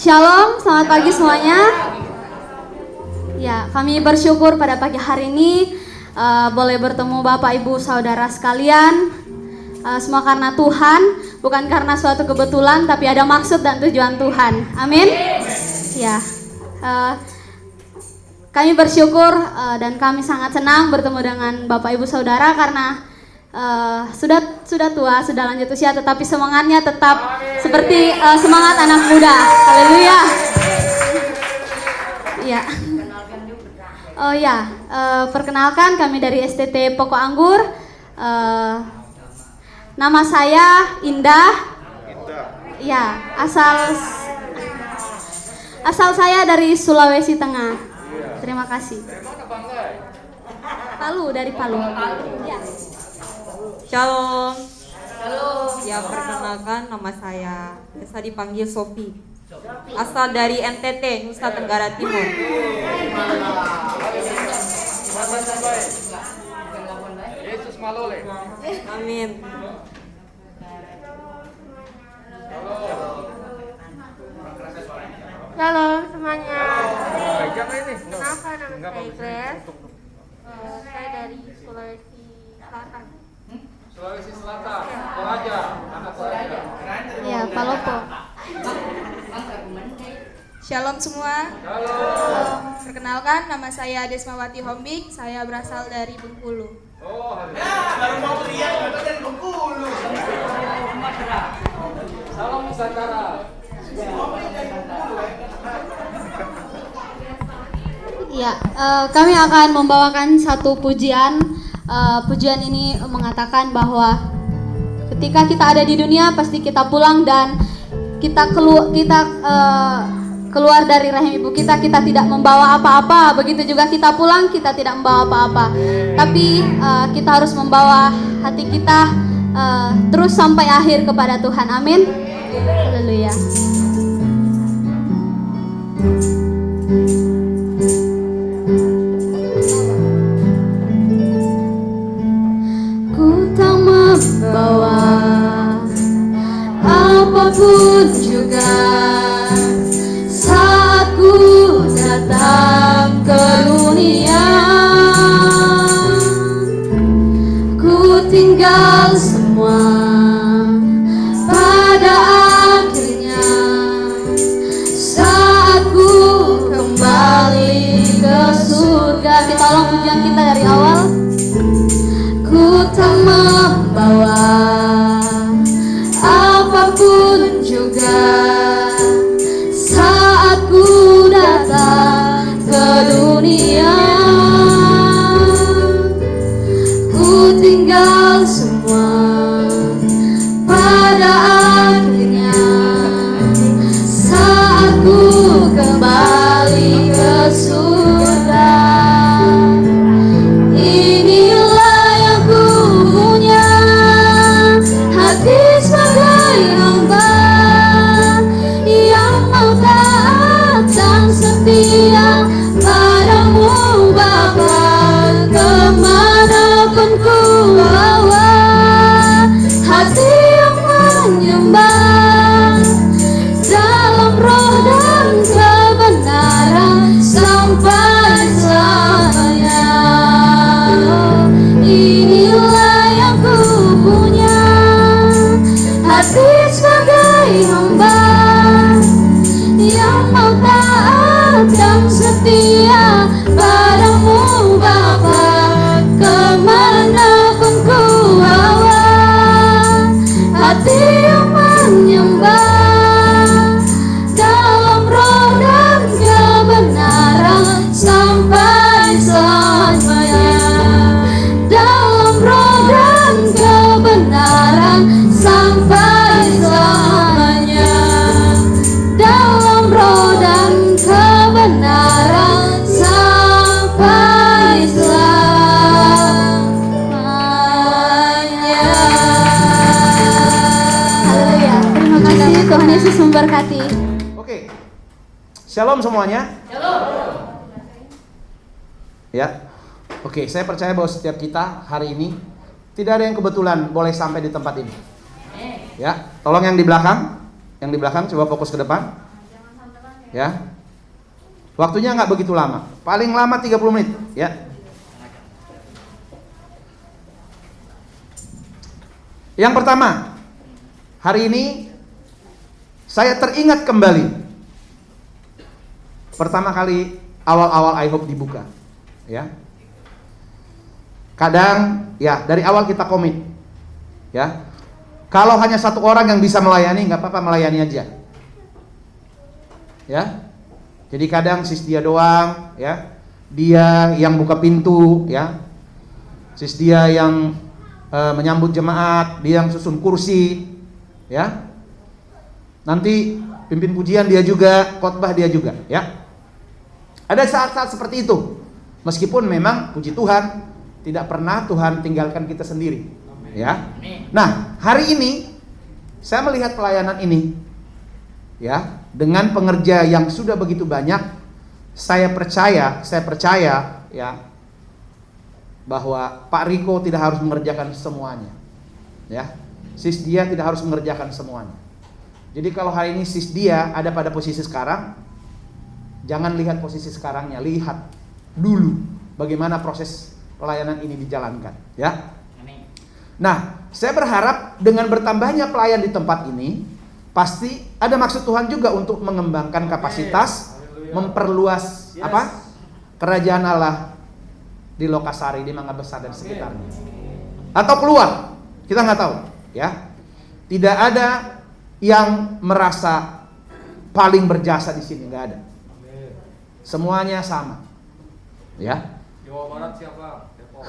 Shalom, selamat pagi semuanya. Ya, kami bersyukur pada pagi hari ini boleh bertemu Bapak Ibu Saudara sekalian. Semua karena Tuhan, bukan karena suatu kebetulan, tapi ada maksud dan tujuan Tuhan. Amin. Ya, kami bersyukur dan kami sangat senang bertemu dengan Bapak Ibu Saudara karena sudah tua, sudah lanjut usia, tetapi semangatnya tetap seperti semangat anak muda. Haleluya. Ya. Oh ya, perkenalkan kami dari STT Pokok Anggur. Nama saya Indah. Ya, asal saya dari Sulawesi Tengah. Terima kasih. Palu, dari Palu. Ya. Shalom. Ya, perkenalkan nama saya biasa dipanggil Sofi. Asal dari NTT, Nusa Tenggara Timur. Yesus malole. Amin. Shalom semuanya. Jangan ini. Kenapa nama saya Grace? Saya dari Sulawesi Selatan. Sulawesi Selatan. Toraja, anak Toraja. Ya, Palopo. Shalom semua. Halo. Perkenalkan, nama saya Desmawati Hombik. Saya berasal dari Bengkulu. Oh, baru mau lihat dari Bengkulu. Salam Nusantara. Ya, kami akan membawakan satu pujian. Pujian ini mengatakan bahwa ketika kita ada di dunia pasti kita pulang dan kita keluar dari rahim ibu kita tidak membawa apa-apa. Begitu juga kita pulang kita tidak membawa apa-apa. Tapi kita harus membawa hati kita terus sampai akhir kepada Tuhan. Amin. Haleluya. Ku tak membawa apapun juga saat ku datang ke dunia. Ku tinggal semua pada akhirnya saat ku kembali ke surga. Kita ulang pujian kita dari awal. Ku tak membawa apapun juga saat ku datang ke dunia. Ku tinggal semua pada akhirnya saat ku kembali ke surga. Inilah yang ku punya, hati sebagai hamba yang mau taat dan setia padamu Bapa. Kemanapun ku bawa, hati yang menyembah dalam roh dan kebenaran sampai selamanya. Inilah yang ku punya, hati sebagai hamba yang mau taat dan setia padamu Bapa. Kemanapun ku bawa, hati yang menyembah dalam roh dan kebenaran sampai selamanya. Dalam roh dan kebenaran sampai selamanya. Dalam roh dan kebenaran sampai selamanya. Haleluya. Terima kasih, Tuhan Yesus memberkati. Oke. Shalom semuanya. Ya. Oke, saya percaya bahwa setiap kita hari ini tidak ada yang kebetulan boleh sampai di tempat ini. Ya, tolong yang di belakang coba fokus ke depan. Ya. Waktunya nggak begitu lama. Paling lama 30 menit, ya. Yang pertama, hari ini saya teringat kembali pertama kali awal-awal I Hope dibuka, ya. Kadang ya dari awal kita komit, ya. Kalau hanya satu orang yang bisa melayani, nggak apa-apa, melayani aja, ya. Jadi kadang sis dia doang, ya. Dia yang buka pintu, ya. Sis dia yang menyambut jemaat, dia yang susun kursi, ya. Nanti pimpin pujian dia juga, khotbah dia juga, ya. Ada saat-saat seperti itu. Meskipun memang puji Tuhan tidak pernah Tuhan tinggalkan kita sendiri, ya. Nah, hari ini saya melihat pelayanan ini, ya, dengan pengerja yang sudah begitu banyak, saya percaya, ya, bahwa Pak Riko tidak harus mengerjakan semuanya, ya. Sis dia tidak harus mengerjakan semuanya. Jadi kalau hari ini sis dia ada pada posisi sekarang, jangan lihat posisi sekarangnya, lihat dulu bagaimana proses pelayanan ini dijalankan, ya. Nah, saya berharap dengan bertambahnya pelayan di tempat ini, pasti ada maksud Tuhan juga untuk mengembangkan kapasitas, memperluas apa? Kerajaan Allah di Lokasari, di Mangga Besar dan sekitarnya. Atau keluar, kita nggak tahu, ya. Tidak ada yang merasa paling berjasa di sini, nggak ada. Semuanya sama, ya. Jawa Barat siapa? Depok.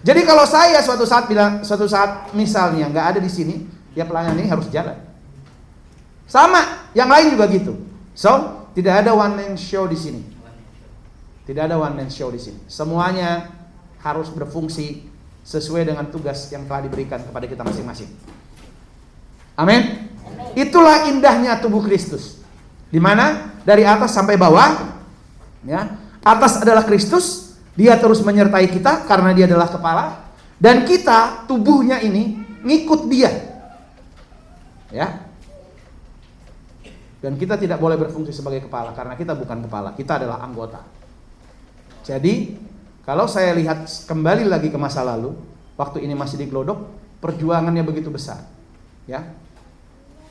Jadi kalau saya suatu saat misalnya nggak ada di sini, ya pelayanan ini harus jalan. Sama, yang lain juga gitu. So, tidak ada one man show di sini. Tidak ada one man show di sini. Semuanya harus berfungsi sesuai dengan tugas yang telah diberikan kepada kita masing-masing. Amin. Itulah indahnya tubuh Kristus. Di mana dari atas sampai bawah, ya. Atas adalah Kristus, dia terus menyertai kita karena dia adalah kepala, dan kita tubuhnya ini ngikut dia. Ya. Dan kita tidak boleh berfungsi sebagai kepala karena kita bukan kepala, kita adalah anggota. Jadi, kalau saya lihat kembali lagi ke masa lalu, waktu ini masih di Glodok, perjuangannya begitu besar, ya.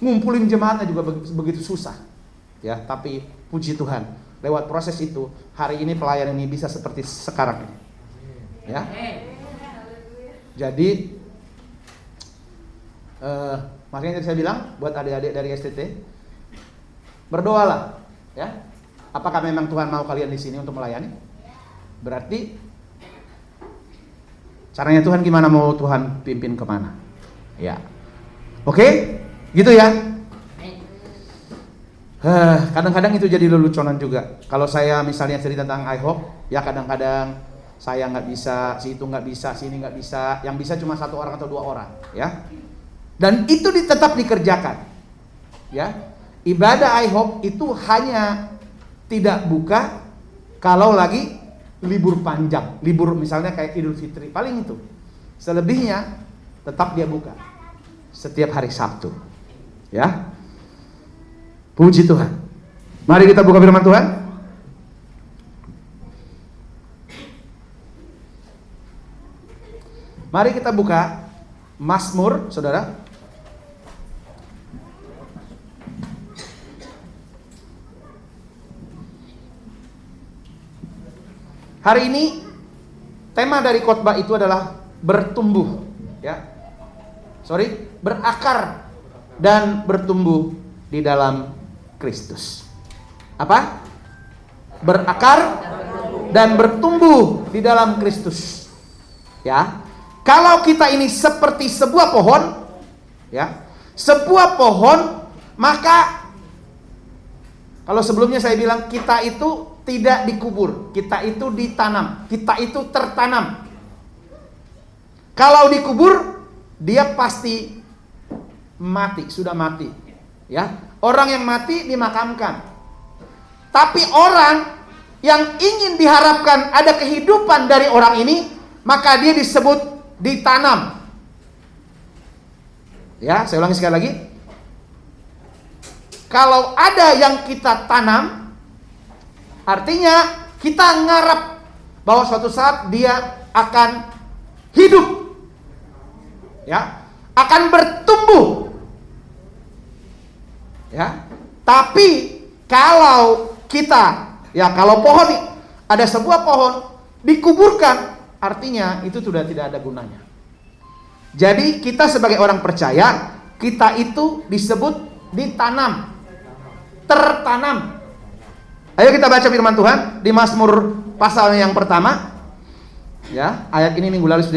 Ngumpulin jemaatnya juga begitu susah, ya. Tapi puji Tuhan, lewat proses itu, hari ini pelayanan ini bisa seperti sekarang ini, ya. Jadi, makanya tadi saya bilang buat adik-adik dari STT, berdoalah, ya. Apakah memang Tuhan mau kalian di sini untuk melayani? Berarti caranya Tuhan gimana, mau Tuhan pimpin kemana, ya. Oke, gitu ya. Kadang-kadang itu jadi leluconan juga. Kalau saya misalnya cerita tentang I Hope, ya kadang-kadang saya nggak bisa, si itu nggak bisa, si ini nggak bisa, yang bisa cuma satu orang atau dua orang, ya. Dan itu tetap dikerjakan, ya. Ibadah I Hope itu hanya tidak buka kalau lagi libur panjang, libur misalnya kayak Idul Fitri, paling itu. Selebihnya tetap dia buka setiap hari Sabtu, ya. Puji Tuhan. Mari kita buka firman Tuhan. Mari kita buka Mazmur, saudara. Hari ini tema dari khotbah itu adalah bertumbuh, ya. Berakar dan bertumbuh di dalam Kristus. Apa? Berakar dan bertumbuh di dalam Kristus. Ya. Kalau kita ini seperti sebuah pohon, ya. Sebuah pohon, maka kalau sebelumnya saya bilang kita itu tidak dikubur, kita itu ditanam, kita itu tertanam. Kalau dikubur, dia pasti mati, sudah mati, ya. Orang yang mati dimakamkan. Tapi orang yang ingin diharapkan ada kehidupan dari orang ini, maka dia disebut ditanam. Ya, saya ulangi sekali lagi. kalau ada yang kita tanam, artinya kita ngarep bahwa suatu saat dia akan hidup, ya, akan bertumbuh, ya. Tapi kalau kita, ya, kalau pohon, ada sebuah pohon dikuburkan, artinya itu sudah tidak ada gunanya. Jadi kita sebagai orang percaya, kita itu disebut ditanam, tertanam. Ayo kita baca firman Tuhan di Mazmur pasal yang pertama. Ya, ayat ini minggu lalu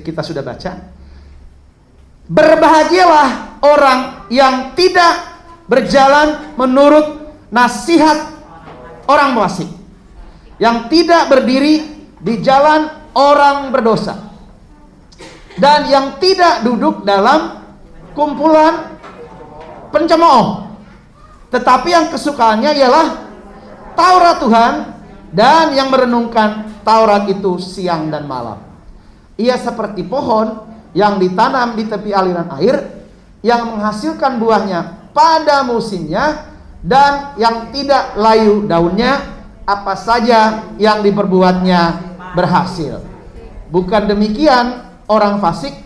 kita sudah baca. Berbahagialah orang yang tidak berjalan menurut nasihat orang fasik, yang tidak berdiri di jalan orang berdosa, dan yang tidak duduk dalam kumpulan pencemooh, tetapi yang kesukaannya ialah Taurat Tuhan, dan yang merenungkan Taurat itu siang dan malam. Ia seperti pohon yang ditanam di tepi aliran air, yang menghasilkan buahnya pada musimnya, dan yang tidak layu daunnya, apa saja yang diperbuatnya berhasil. Bukan demikian orang fasik,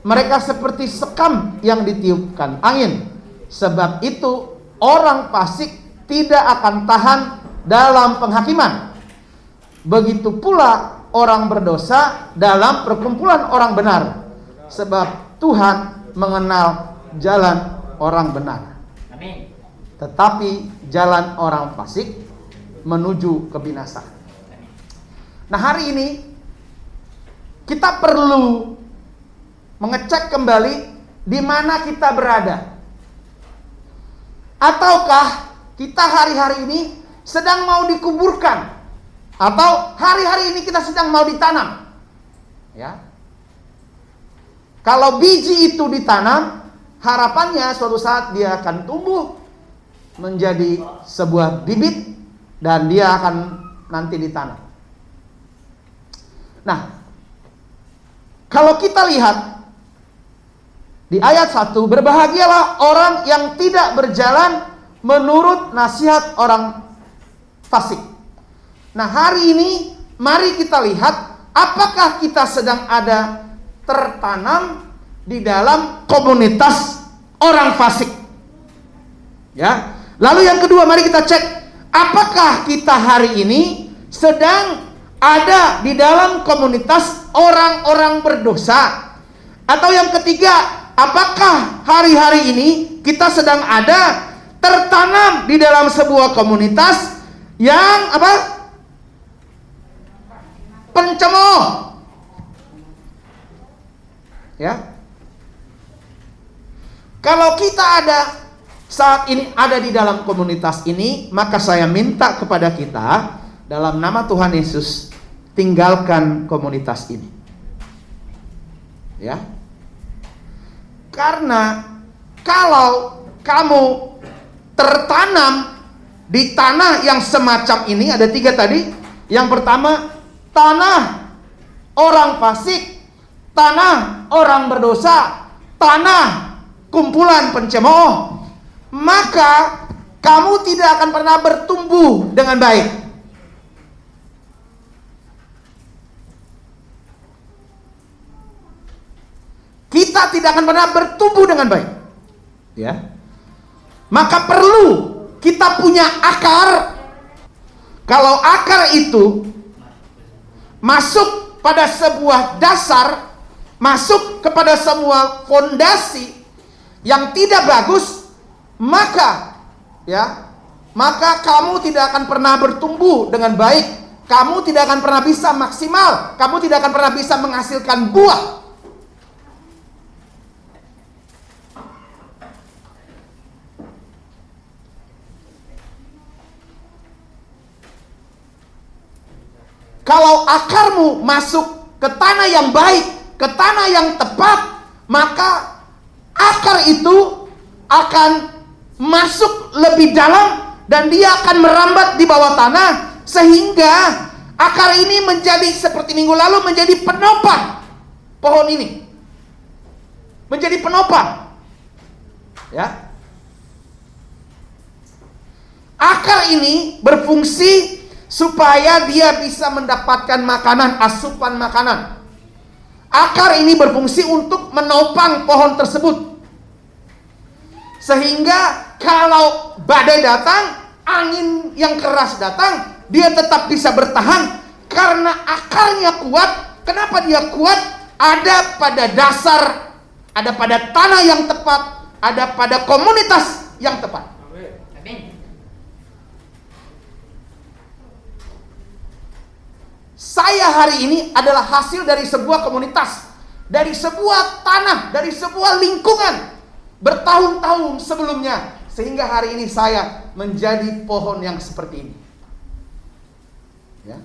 mereka seperti sekam yang ditiupkan angin. Sebab itu orang fasik tidak akan tahan dalam penghakiman. Begitu pula orang berdosa dalam perkumpulan orang benar. Sebab Tuhan mengenal jalan orang benar, amin, tetapi jalan orang fasik menuju kebinasaan. Nah, hari ini kita perlu mengecek kembali di mana kita berada. Ataukah kita hari-hari ini sedang mau dikuburkan, atau hari-hari ini kita sedang mau ditanam? Ya. Kalau biji itu ditanam, harapannya suatu saat dia akan tumbuh menjadi sebuah bibit dan dia akan nanti ditanam. Nah, kalau kita lihat di ayat 1, berbahagialah orang yang tidak berjalan menurut nasihat orang fasik. Nah, hari ini mari kita lihat apakah kita sedang ada tertanam di dalam komunitas orang fasik. Ya. Lalu yang kedua, mari kita cek apakah kita hari ini sedang ada di dalam komunitas orang-orang berdosa. Atau yang ketiga, apakah hari-hari ini kita sedang ada tertanam di dalam sebuah komunitas yang pencemooh. Ya. Kalau kita ada saat ini ada di dalam komunitas ini, maka saya minta kepada kita dalam nama Tuhan Yesus, tinggalkan komunitas ini. Ya. Karena kalau kamu tertanam di tanah yang semacam ini, ada 3 tadi. Yang pertama, tanah orang fasik, tanah orang berdosa, tanah kumpulan pencemooh, maka kamu tidak akan pernah bertumbuh dengan baik. Kita tidak akan pernah bertumbuh dengan baik. Ya. Maka perlu kita punya akar. Kalau akar itu masuk pada sebuah dasar, masuk kepada semua fondasi yang tidak bagus, maka kamu tidak akan pernah bertumbuh dengan baik. Kamu tidak akan pernah bisa maksimal. Kamu tidak akan pernah bisa menghasilkan buah. Kalau akarmu masuk ke tanah yang baik, ke tanah yang tepat, maka akar itu akan masuk lebih dalam dan dia akan merambat di bawah tanah, sehingga akar ini menjadi seperti minggu lalu, menjadi penopang pohon ini. Menjadi penopang. Ya. Akar ini berfungsi supaya dia bisa mendapatkan makanan, asupan makanan. Akar ini berfungsi untuk menopang pohon tersebut. Sehingga kalau badai datang, angin yang keras datang, dia tetap bisa bertahan karena akarnya kuat. Kenapa dia kuat? Ada pada dasar, ada pada tanah yang tepat, ada pada komunitas yang tepat. Saya hari ini adalah hasil dari sebuah komunitas, dari sebuah tanah, dari sebuah lingkungan bertahun-tahun sebelumnya, sehingga hari ini saya menjadi pohon yang seperti ini. Ya.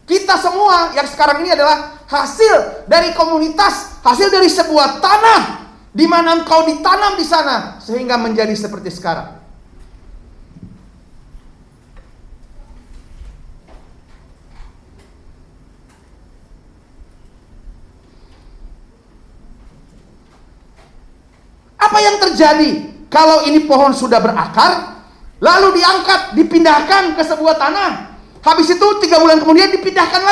Kita semua yang sekarang ini adalah hasil dari komunitas, hasil dari sebuah tanah di mana engkau ditanam di sana sehingga menjadi seperti sekarang. Apa yang terjadi kalau ini pohon sudah berakar, lalu diangkat, dipindahkan ke sebuah tanah, habis itu 3 bulan kemudian dipindahkan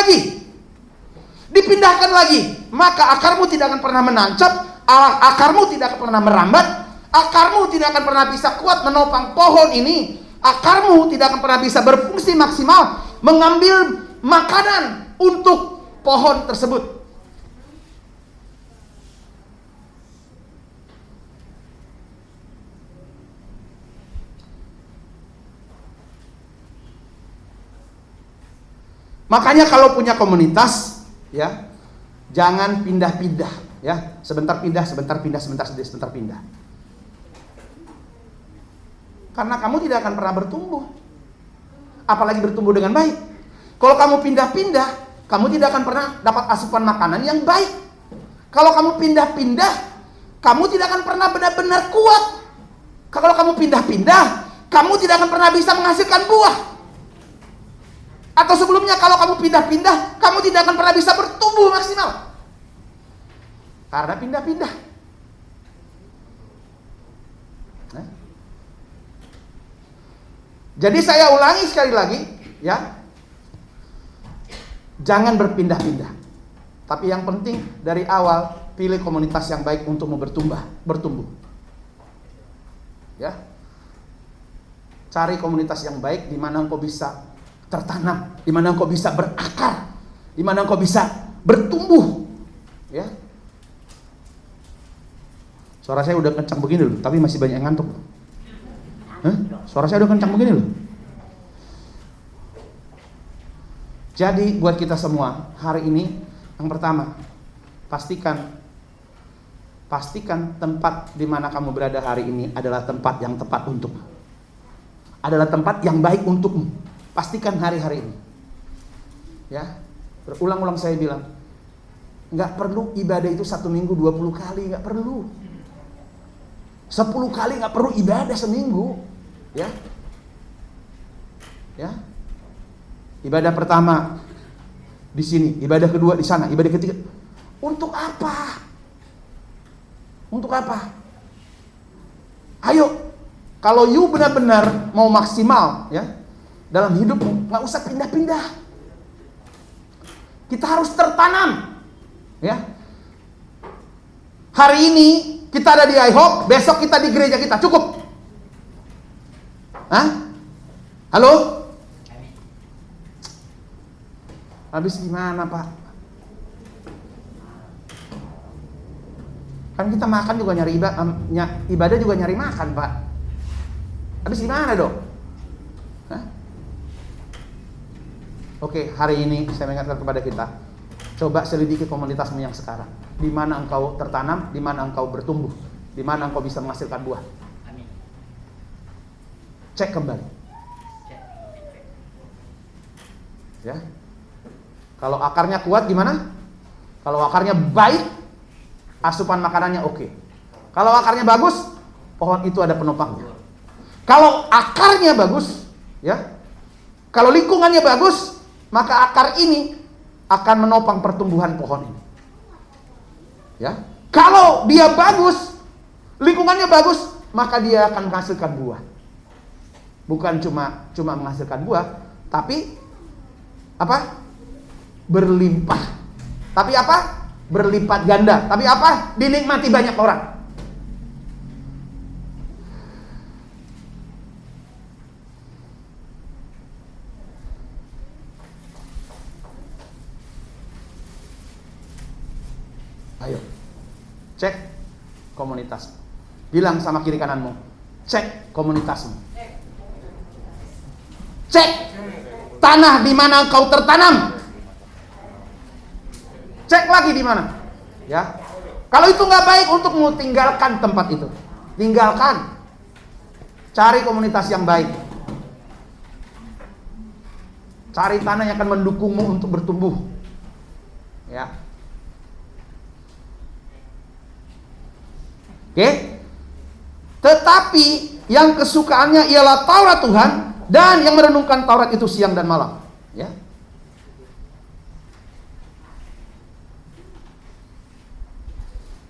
lagi, maka akarmu tidak akan pernah menancap, akarmu tidak akan pernah merambat, akarmu tidak akan pernah bisa kuat menopang pohon ini, akarmu tidak akan pernah bisa berfungsi maksimal mengambil makanan untuk pohon tersebut. Makanya kalau punya komunitas, ya, jangan pindah-pindah, ya. Sebentar pindah, sebentar pindah. Karena kamu tidak akan pernah bertumbuh. Apalagi bertumbuh dengan baik. Kalau kamu pindah-pindah, kamu tidak akan pernah dapat asupan makanan yang baik. Kalau kamu pindah-pindah, kamu tidak akan pernah benar-benar kuat. Kalau kamu pindah-pindah, kamu tidak akan pernah bisa menghasilkan buah. Atau sebelumnya kalau kamu pindah-pindah, kamu tidak akan pernah bisa bertumbuh maksimal. Karena pindah-pindah. Nah. Jadi saya ulangi sekali lagi, ya. Jangan berpindah-pindah. Tapi yang penting dari awal pilih komunitas yang baik untukmu bertumbuh. Ya. Cari komunitas yang baik di mana engkau bisa tertanam, di mana engkau bisa berakar, di mana engkau bisa bertumbuh, ya. Suara saya udah kencang begini loh, tapi masih banyak yang ngantuk. Suara saya udah kencang begini loh. Jadi buat kita semua hari ini, yang pertama, pastikan tempat di mana kamu berada hari ini adalah tempat yang tepat untukmu, adalah tempat yang baik untukmu. Pastikan hari-hari ini, ya. Berulang-ulang saya bilang, nggak perlu ibadah itu 1 minggu 20 kali, nggak perlu. 10 kali nggak perlu ibadah seminggu, ya. Ya. Ibadah pertama di sini, ibadah kedua di sana, ibadah ketiga. Untuk apa? Untuk apa? Ayo, kalau you benar-benar mau maksimal, ya, dalam hidupmu, nggak usah pindah-pindah. Kita harus tertanam, ya. Hari ini kita ada di IHOP, besok kita di gereja kita, cukup? Hah? Halo? Habis gimana, Pak? Kan kita makan juga nyari ibadah juga nyari makan, Pak. Habis gimana dong? Hah? Oke, hari ini saya mengingatkan kepada kita, coba selidiki komunitasmu yang sekarang. Di mana engkau tertanam, di mana engkau bertumbuh, di mana engkau bisa menghasilkan buah. Amin. Cek kembali. Ya. Kalau akarnya kuat gimana? Kalau akarnya baik, asupan makanannya oke. Kalau akarnya bagus, pohon itu ada penopangnya. Kalau akarnya bagus, ya. Kalau lingkungannya bagus, maka akar ini akan menopang pertumbuhan pohon ini. Ya. Kalau dia bagus, lingkungannya bagus, maka dia akan menghasilkan buah. Bukan cuma menghasilkan buah, tapi apa? Berlimpah. Tapi apa? Berlipat ganda. Tapi apa? Dinikmati banyak orang. Ayo, cek komunitasmu. Bilang sama kiri kananmu, cek komunitasmu. Cek tanah di mana engkau tertanam. Cek lagi di mana. Ya, kalau itu nggak baik untukmu, tinggalkan tempat itu. Tinggalkan. Cari komunitas yang baik. Cari tanah yang akan mendukungmu untuk bertumbuh. Ya. Oke. Tetapi yang kesukaannya ialah Taurat Tuhan, dan yang merenungkan Taurat itu siang dan malam. Ya.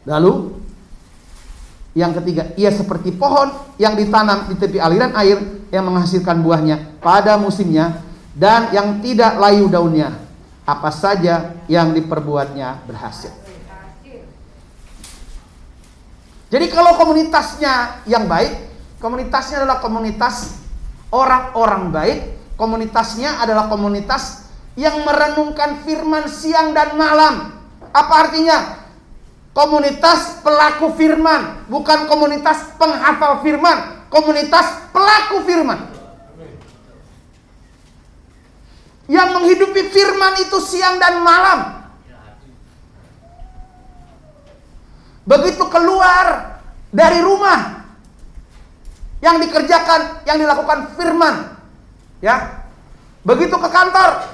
Lalu yang ketiga, ia seperti pohon yang ditanam di tepi aliran air, yang menghasilkan buahnya pada musimnya, dan yang tidak layu daunnya. Apa saja yang diperbuatnya berhasil. Jadi kalau komunitasnya yang baik, komunitasnya adalah komunitas orang-orang baik, komunitasnya adalah komunitas yang merenungkan firman siang dan malam. Apa artinya? Komunitas pelaku firman, bukan komunitas penghafal firman, komunitas pelaku firman. Yang menghidupi firman itu siang dan malam. Begitu keluar dari rumah, yang dikerjakan, yang dilakukan firman. Ya. Begitu ke kantor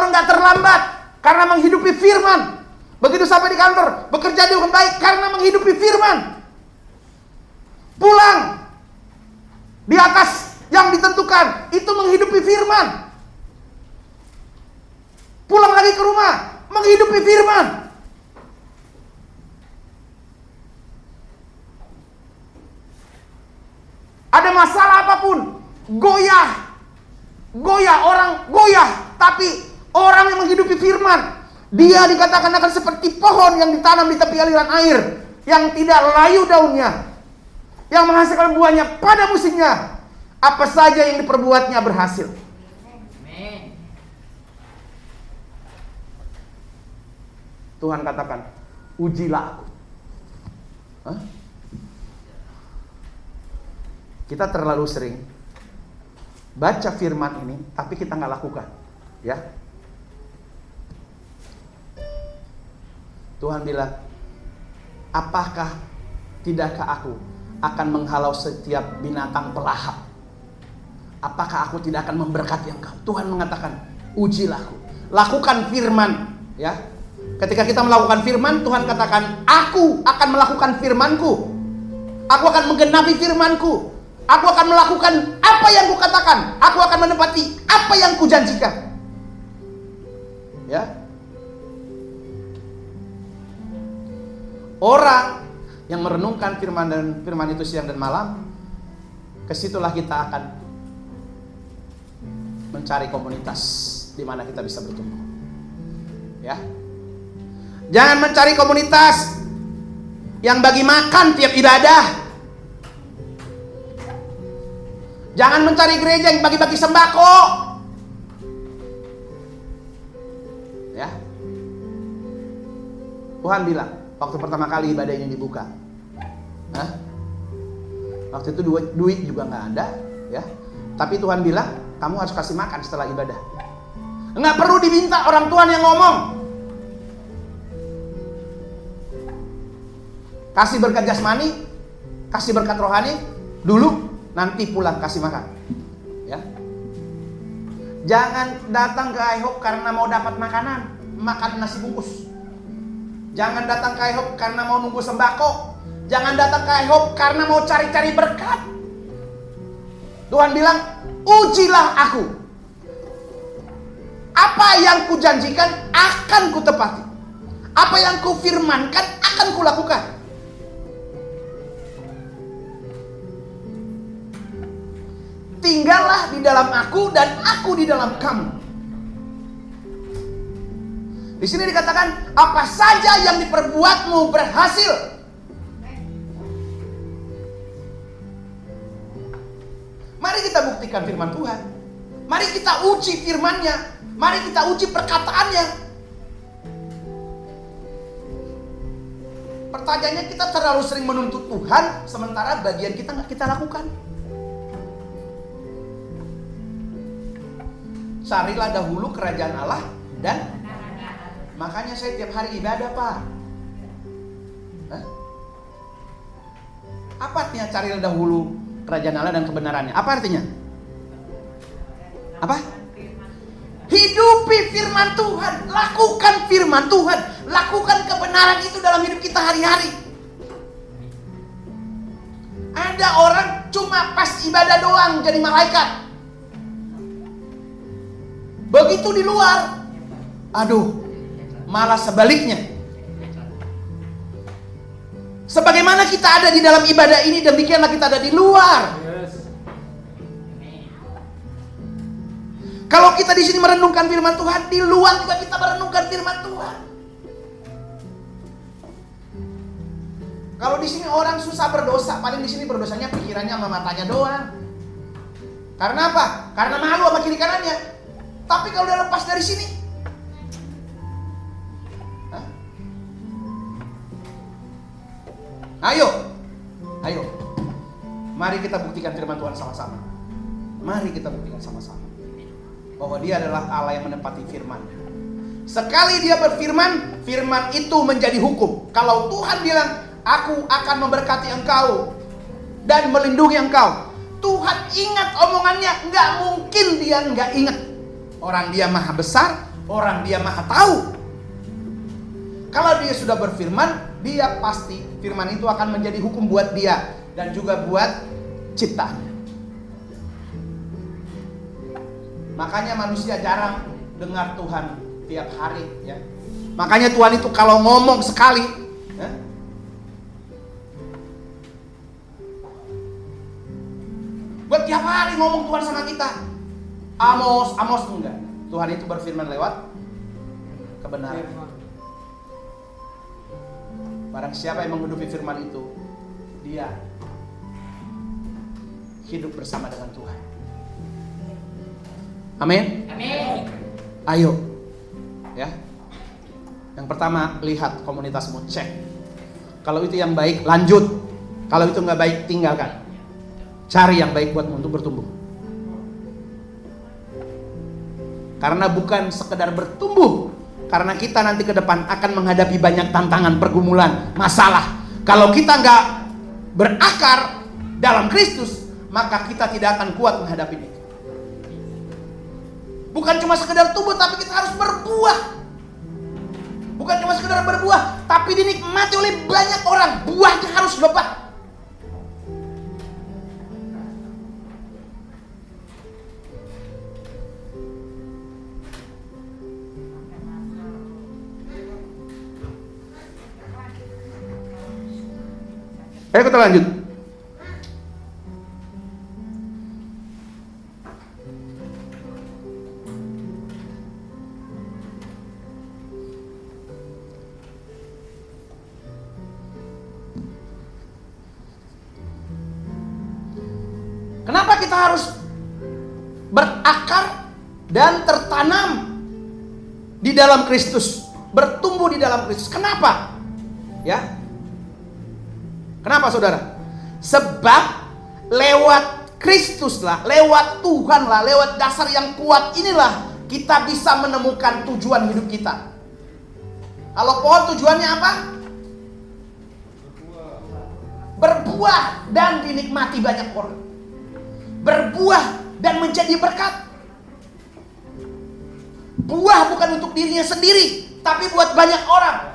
enggak terlambat karena menghidupi firman. Begitu sampai di kantor, bekerja dengan baik karena menghidupi firman. Pulang di atas yang ditentukan, itu menghidupi firman. Pulang lagi ke rumah, menghidupi firman. Ada masalah apapun, goyah, orang goyah, tapi orang yang menghidupi firman, dia dikatakan akan seperti pohon yang ditanam di tepi aliran air, yang tidak layu daunnya, yang menghasilkan buahnya pada musimnya. Apa saja yang diperbuatnya berhasil. Tuhan katakan, ujilah aku. Hah? Kita terlalu sering baca firman ini, tapi kita nggak lakukan. Ya. Tuhan bilang, apakah tidakkah aku akan menghalau setiap binatang pelahap? Apakah aku tidak akan memberkati engkau? Tuhan mengatakan, ujilah aku. Lakukan firman. Ya. Ketika kita melakukan firman, Tuhan katakan, aku akan melakukan firmanku. Aku akan menggenapi firmanku. Aku akan melakukan apa yang kukatakan. Aku akan menepati apa yang kujanjikan. Ya. Orang yang merenungkan firman dan firman itu siang dan malam, kesitulah kita akan mencari komunitas di mana kita bisa bertumbuh. Ya. Jangan mencari komunitas yang bagi makan tiap ibadah. Jangan mencari gereja yang bagi-bagi sembako. Ya. Tuhan bilang, waktu pertama kali ibadah ini dibuka, waktu itu duit juga nggak ada, ya. Tapi Tuhan bilang, kamu harus kasih makan setelah ibadah. Nggak perlu diminta orang Tuhan yang ngomong. Kasih berkat jasmani, kasih berkat rohani dulu, nanti pulang kasih makan. Ya. Jangan datang ke IHOP karena mau dapat makanan, makan nasi bungkus. Jangan datang ke IHOP karena mau nunggu sembako. Jangan datang ke IHOP karena mau cari-cari berkat. Tuhan bilang, ujilah aku. Apa yang kujanjikan akan kutepati. Apa yang kufirmankan akan kulakukan. tinggallah di dalam aku dan aku di dalam kamu. Di sini dikatakan, apa saja yang diperbuatmu berhasil. Mari kita buktikan firman Tuhan. Mari kita uji firman-Nya. Mari kita uji perkataannya. Pertanyaannya, kita terlalu sering menuntut Tuhan, sementara bagian kita nggak kita lakukan. Carilah dahulu kerajaan Allah dan makanya saya tiap hari ibadah, Pak. Hah? Apa artinya carilah dahulu kerajaan Allah dan kebenarannya? Apa artinya? Apa? Hidupi firman Tuhan, lakukan firman Tuhan, lakukan kebenaran itu dalam hidup kita hari-hari. Ada orang cuma pas ibadah doang jadi malaikat. Begitu di luar, aduh, malah sebaliknya. Sebagaimana kita ada di dalam ibadah ini, demikianlah kita ada di luar. Kalau kita di sini merenungkan firman Tuhan, di luar juga kita merenungkan firman Tuhan. Kalau di sini orang susah berdosa, paling di sini berdosanya pikirannya sama matanya doang. Karena apa? Karena malu sama kiri kanannya. Tapi kalau udah lepas dari sini, ayo, mari kita buktikan firman Tuhan sama-sama. Mari kita buktikan sama-sama bahwa Dia adalah Allah yang menepati firman-Nya. Sekali Dia berfirman, firman itu menjadi hukum. Kalau Tuhan bilang, aku akan memberkati engkau dan melindungi engkau, Tuhan ingat omongannya, nggak mungkin Dia nggak ingat. Orang Dia maha besar, orang Dia maha tahu. Kalau Dia sudah berfirman, Dia pasti firman itu akan menjadi hukum buat Dia dan juga buat ciptaannya. Makanya manusia jarang dengar Tuhan tiap hari, ya. Makanya Tuhan itu kalau ngomong sekali, ya, buat tiap hari ngomong Tuhan sama kita. Amos enggak. Tuhan itu berfirman lewat kebenaran. Barang siapa yang menghidupi firman itu, dia hidup bersama dengan Tuhan. Amin. Amin. Ayo, ya. Yang pertama, lihat komunitasmu, cek. Kalau itu yang baik, lanjut. Kalau itu nggak baik, tinggalkan. Cari yang baik buatmu untuk bertumbuh. Karena bukan sekedar bertumbuh, karena kita nanti ke depan akan menghadapi banyak tantangan, pergumulan, masalah. Kalau kita nggak berakar dalam Kristus, maka kita tidak akan kuat menghadapi itu. Bukan cuma sekedar tumbuh, tapi kita harus berbuah. Bukan cuma sekedar berbuah, tapi dinikmati oleh banyak orang. Buahnya harus lebat. Ayo kita lanjut. Kenapa kita harus berakar dan tertanam di dalam Kristus, bertumbuh di dalam Kristus? Kenapa? Ya. Kenapa saudara? Sebab lewat Kristus lah, lewat Tuhan lah, lewat dasar yang kuat inilah kita bisa menemukan tujuan hidup kita. Kalau pohon tujuannya apa? Berbuah dan dinikmati banyak orang. Berbuah dan menjadi berkat. Buah bukan untuk dirinya sendiri, tapi buat banyak orang.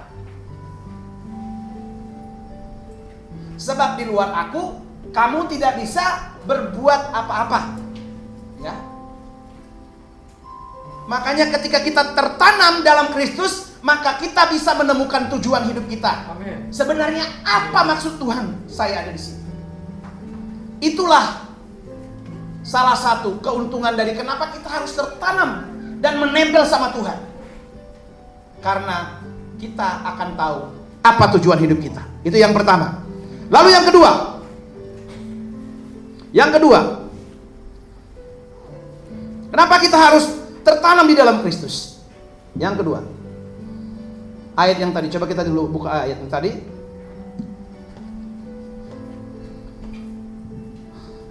Sebab di luar aku, kamu tidak bisa berbuat apa-apa. Ya. Makanya ketika kita tertanam dalam Kristus, maka kita bisa menemukan tujuan hidup kita. Amin. Sebenarnya apa maksud Tuhan saya ada di sini? Itulah salah satu keuntungan dari kenapa kita harus tertanam dan menempel sama Tuhan. Karena kita akan tahu apa tujuan hidup kita. Itu yang pertama. Lalu yang kedua. Kenapa kita harus tertanam di dalam Kristus? Yang kedua. Ayat yang tadi, coba kita dulu buka ayat yang tadi.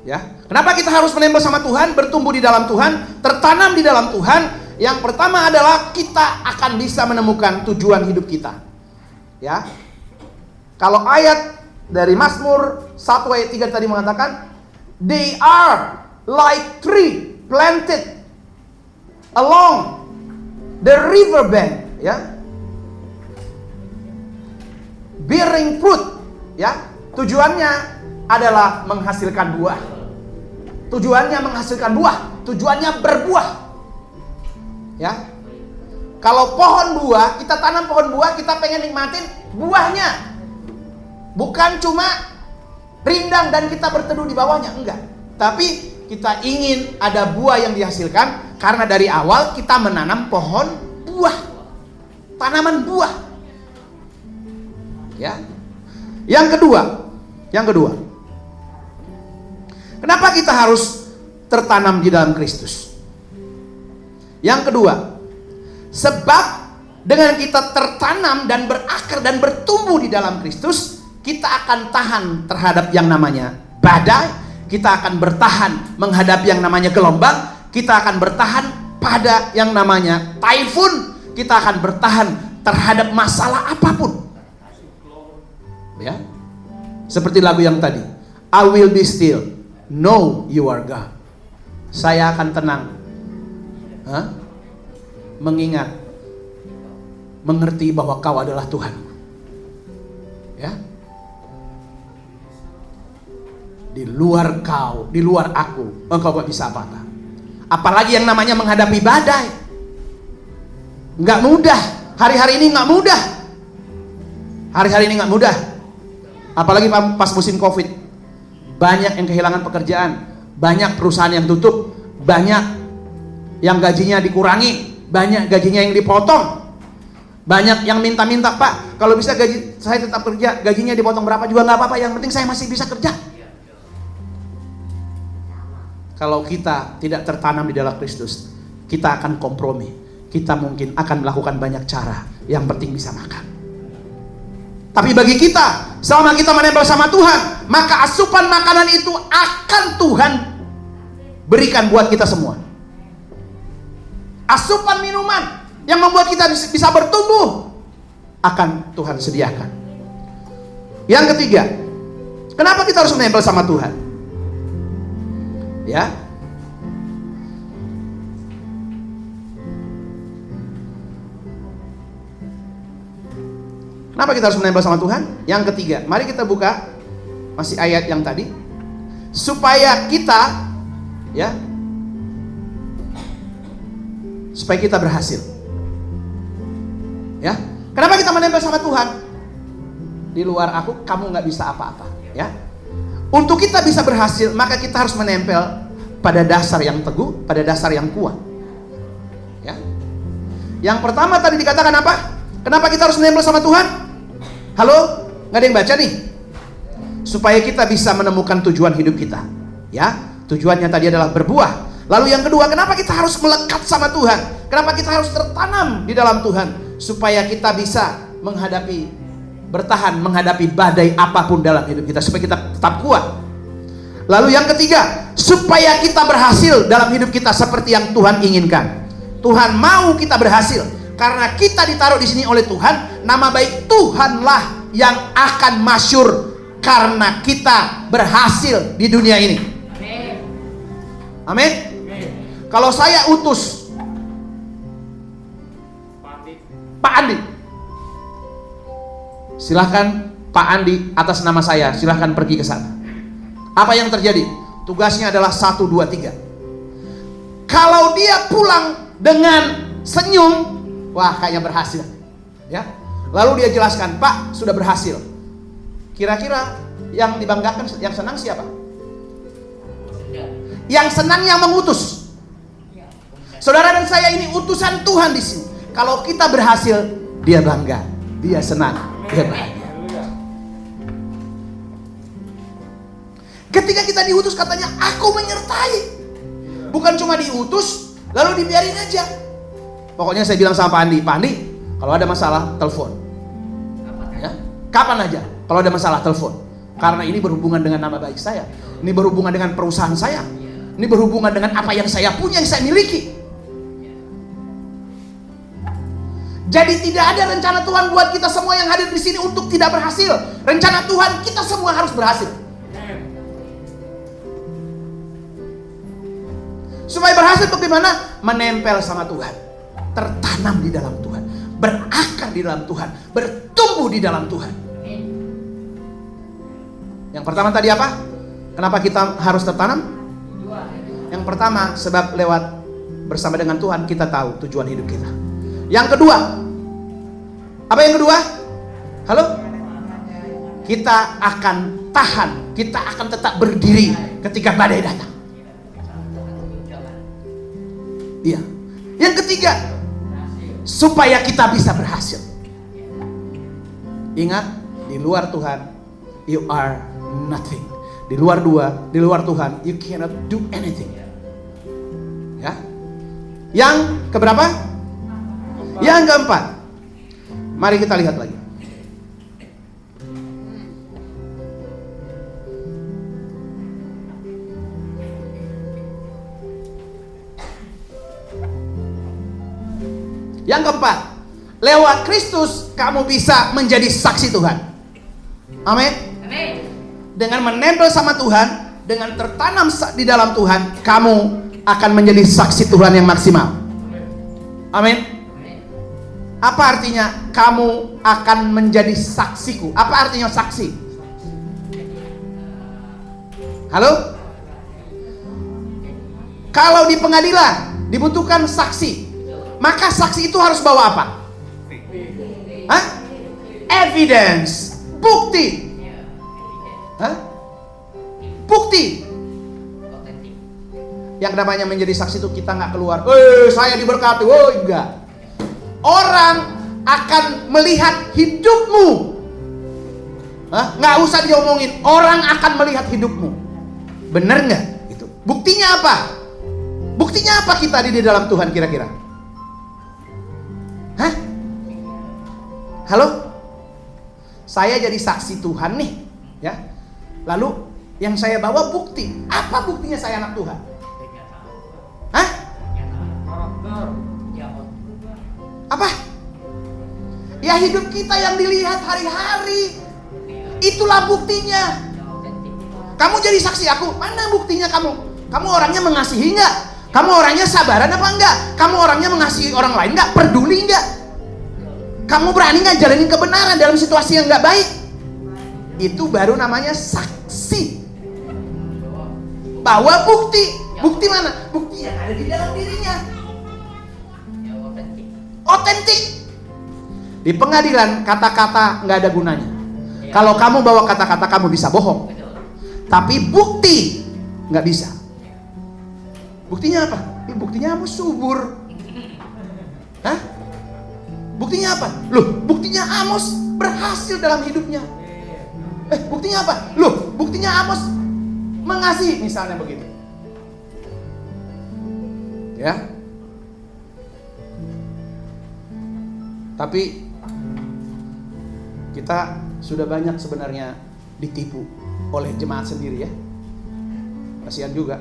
Ya, kenapa kita harus menempel sama Tuhan, bertumbuh di dalam Tuhan, tertanam di dalam Tuhan? Yang pertama adalah kita akan bisa menemukan tujuan hidup kita. Ya. Kalau ayat dari Mazmur 1 ayat 3 tadi mengatakan, they are like tree planted along the river bank, ya. Bearing fruit, ya. Tujuannya adalah menghasilkan buah. Tujuannya menghasilkan buah, tujuannya berbuah. Ya. Kalau pohon buah, kita tanam pohon buah, kita pengen nikmatin buahnya. Bukan cuma rindang dan kita berteduh di bawahnya, enggak. Tapi kita ingin ada buah yang dihasilkan karena dari awal kita menanam pohon buah. Tanaman buah. Ya. Yang kedua. Kenapa kita harus tertanam di dalam Kristus? Yang kedua, sebab dengan kita tertanam dan berakar dan bertumbuh di dalam Kristus, kita akan tahan terhadap yang namanya badai, kita akan bertahan menghadapi yang namanya gelombang, kita akan bertahan pada yang namanya taifun, kita akan bertahan terhadap masalah apapun. Ya. Seperti lagu yang tadi, I will be still, know you are God. Saya akan tenang, mengingat, mengerti bahwa Kau adalah Tuhan. Ya. Di luar Kau, di luar aku, engkau gak bisa apa-apa. Apalagi yang namanya menghadapi badai, nggak mudah. Hari-hari ini nggak mudah. Hari-hari ini nggak mudah. Apalagi pas musim COVID, banyak yang kehilangan pekerjaan, banyak perusahaan yang tutup, banyak yang gajinya dikurangi, banyak gajinya yang dipotong, banyak yang minta-minta, Pak, kalau bisa gaji saya tetap kerja, gajinya dipotong berapa juga nggak apa-apa, yang penting saya masih bisa kerja. Kalau kita tidak tertanam di dalam Kristus, kita akan kompromi, kita mungkin akan melakukan banyak cara, yang penting bisa makan. Tapi bagi kita, selama kita menempel sama Tuhan, maka asupan makanan itu akan Tuhan berikan buat kita semua. Asupan minuman yang membuat kita bisa bertumbuh akan Tuhan sediakan. Yang ketiga, kenapa kita harus menempel sama Tuhan? Ya. Kenapa kita harus menempel sama Tuhan? Yang ketiga, mari kita buka masih ayat yang tadi, supaya kita, ya, supaya kita berhasil. Ya, kenapa kita menempel sama Tuhan? Di luar aku, kamu nggak bisa apa-apa. Ya, untuk kita bisa berhasil, maka kita harus menempel pada dasar yang teguh, pada dasar yang kuat. Ya, yang pertama tadi dikatakan apa? Kenapa kita harus menempel sama Tuhan? Halo, nggak ada yang baca nih? Supaya kita bisa menemukan tujuan hidup kita. Ya, tujuannya tadi adalah berbuah. Lalu yang kedua, kenapa kita harus melekat sama Tuhan? Kenapa kita harus tertanam di dalam Tuhan? Supaya kita bisa bertahan menghadapi badai apapun dalam hidup kita, supaya kita tetap kuat. Lalu yang ketiga, supaya kita berhasil dalam hidup kita seperti yang Tuhan inginkan. Tuhan mau kita berhasil. Karena kita ditaruh di sini oleh Tuhan, nama baik Tuhanlah yang akan masyhur karena kita berhasil di dunia ini. Amin. Kalau saya utus Pak Andi, silahkan Pak Andi atas nama saya, silahkan pergi ke sana. Apa yang terjadi? Tugasnya adalah 1, 2, 3. Kalau dia pulang dengan senyum, wah, kayaknya berhasil. Ya. Lalu dia jelaskan, Pak, sudah berhasil. Kira-kira yang dibanggakan, yang senang siapa? Yang senang yang mengutus. Saudara dan saya ini utusan Tuhan di sini. Kalau kita berhasil, dia bangga, dia senang, dia bahagia. Ketika kita diutus, katanya aku menyertai. Bukan cuma diutus lalu dibiarin aja. Pokoknya saya bilang sama Pak Andi, kalau ada masalah telepon. Ya, kapan aja kalau ada masalah telepon. Karena ini berhubungan dengan nama baik saya. Ini berhubungan dengan perusahaan saya. Ini berhubungan dengan apa yang saya punya, yang saya miliki. Jadi tidak ada rencana Tuhan buat kita semua yang hadir di sini untuk tidak berhasil. Rencana Tuhan kita semua harus berhasil. Supaya berhasil bagaimana? Menempel sama Tuhan, tertanam di dalam Tuhan, berakar di dalam Tuhan, bertumbuh di dalam Tuhan. Yang pertama tadi apa? Kenapa kita harus tertanam? Yang pertama, sebab lewat bersama dengan Tuhan kita tahu tujuan hidup kita. Yang kedua, apa yang kedua? Halo? Kita akan tahan, kita akan tetap berdiri ketika badai datang. Iya. Yang ketiga, supaya kita bisa berhasil. Ingat, di luar Tuhan, you are nothing. Di luar Tuhan, you cannot do anything. Ya. Yang keberapa? Yang keempat. Mari kita lihat lagi. Yang keempat, lewat Kristus kamu bisa menjadi saksi Tuhan. Amin. Dengan menempel sama Tuhan, dengan tertanam di dalam Tuhan, kamu akan menjadi saksi Tuhan yang maksimal. Amin. Apa artinya kamu akan menjadi saksiku? Apa artinya saksi? Halo? Kalau di pengadilan dibutuhkan saksi, maka saksi itu harus bawa apa? Hah? Evidence, bukti. Hah? Bukti. Yang namanya menjadi saksi itu kita nggak keluar, saya diberkati, enggak. Orang akan melihat hidupmu. Hah? Nggak usah diomongin, orang akan melihat hidupmu. Bener nggak? Itu. Buktinya apa? Buktinya apa kita di dalam Tuhan kira-kira? Hah? Halo? Saya jadi saksi Tuhan nih, ya. Lalu yang saya bawa bukti. Apa buktinya saya anak Tuhan? Hah? Apa? Ya hidup kita yang dilihat hari-hari. Itulah buktinya. Kamu jadi saksi aku. Mana buktinya kamu? Kamu orangnya mengasihi enggak? Kamu orangnya sabaran apa enggak? Kamu orangnya mengasihi orang lain enggak? Peduli enggak? Kamu berani enggak jalanin kebenaran dalam situasi yang enggak baik? Itu baru namanya saksi. Bawa bukti. Bukti mana? Bukti yang ada di dalam dirinya. Otentik. Di pengadilan kata-kata nggak ada gunanya. Kalau kamu bawa kata-kata kamu bisa bohong. Tapi bukti nggak bisa. Buktinya apa? Buktinya Amos subur. Hah? Buktinya apa? Loh, buktinya Amos berhasil dalam hidupnya. Buktinya apa? Loh, buktinya Amos mengasihi, misalnya begitu. Ya. Tapi kita sudah banyak sebenarnya ditipu oleh jemaat sendiri ya. Kasihan juga.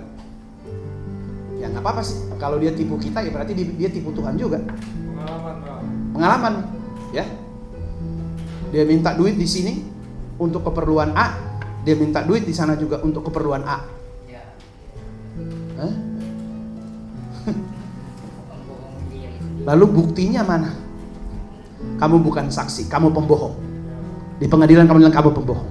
Ya nggak apa-apa sih. Kalau dia tipu kita ya berarti dia tipu Tuhan juga. Pengalaman, ya. Dia minta duit di sini untuk keperluan A, dia minta duit di sana juga untuk keperluan A. Hah? Lalu buktinya mana? Kamu bukan saksi, kamu pembohong. Di pengadilan kamu bilang kamu pembohong.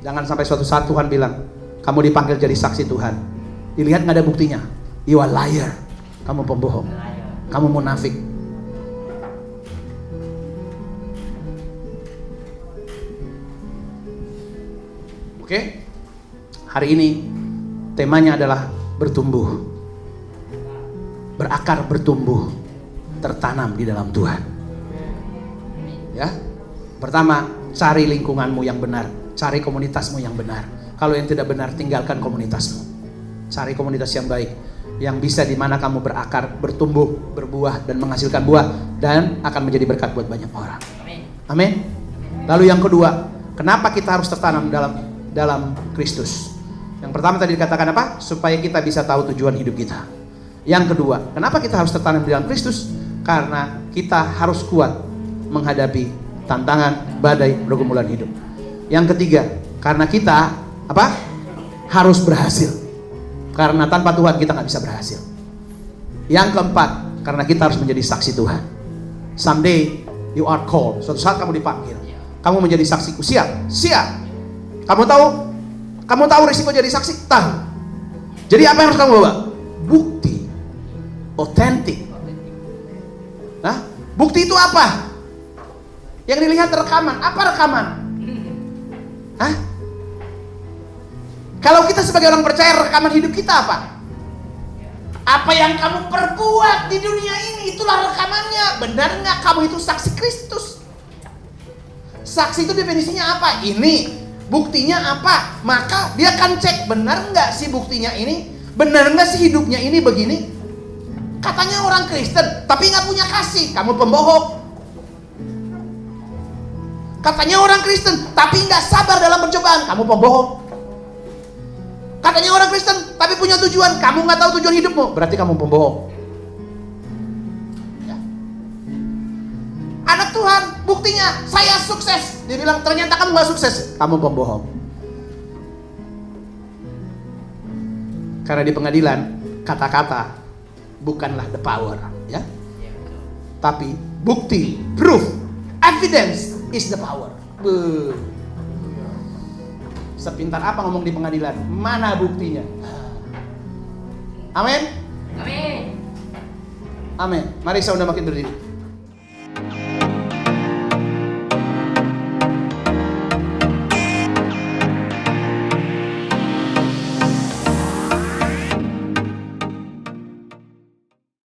Jangan sampai suatu saat Tuhan bilang, kamu dipanggil jadi saksi Tuhan. Dilihat nggak ada buktinya. You are liar. Kamu pembohong. Kamu munafik. Oke? Hari ini Temanya adalah bertumbuh, berakar, bertumbuh, tertanam di dalam Tuhan. Ya, pertama, cari lingkunganmu yang benar, cari komunitasmu yang benar. Kalau yang tidak benar, tinggalkan komunitasmu. Cari komunitas yang baik, yang bisa di mana kamu berakar, bertumbuh, berbuah, dan menghasilkan buah, dan akan menjadi berkat buat banyak orang. Amin. Lalu yang kedua, kenapa kita harus tertanam dalam Kristus? Yang pertama tadi dikatakan apa? Supaya kita bisa tahu tujuan hidup kita. Yang kedua, kenapa kita harus tertanam di dalam Kristus? Karena kita harus kuat menghadapi tantangan, badai, pergumulan hidup. Yang ketiga, karena kita apa? Harus berhasil. Karena tanpa Tuhan kita nggak bisa berhasil. Yang keempat, karena kita harus menjadi saksi Tuhan. Someday you are called. Suatu saat kamu dipanggil. Kamu menjadi saksiku. Siap? Siap. Kamu tahu risiko jadi saksi? Tahu. Jadi apa yang harus kamu bawa? Bukti. Otentik. Nah, bukti itu apa? Yang dilihat rekaman. Apa rekaman? Hah? Kalau kita sebagai orang percaya, rekaman hidup kita apa? Apa yang kamu perbuat di dunia ini, itulah rekamannya. Benar nggak kamu itu saksi Kristus? Saksi itu definisinya apa? Ini. Buktinya apa? Maka dia akan cek, benar nggak sih buktinya ini? Benar nggak sih hidupnya ini begini? Katanya orang Kristen, tapi nggak punya kasih. Kamu pembohong. Katanya orang Kristen, tapi nggak sabar dalam percobaan. Kamu pembohong. Katanya orang Kristen, tapi punya tujuan. Kamu nggak tahu tujuan hidupmu. Berarti kamu pembohong. Ya. Anak Tuhan, buktinya saya sukses. Dia bilang ternyata kamu nggak sukses. Kamu pembohong. Karena di pengadilan kata-kata bukanlah the power, ya. Tapi bukti, proof, evidence is the power. Sepintar apa ngomong di pengadilan? Mana buktinya? Amin. Amin. Amin. Mari saya undang makin berdiri.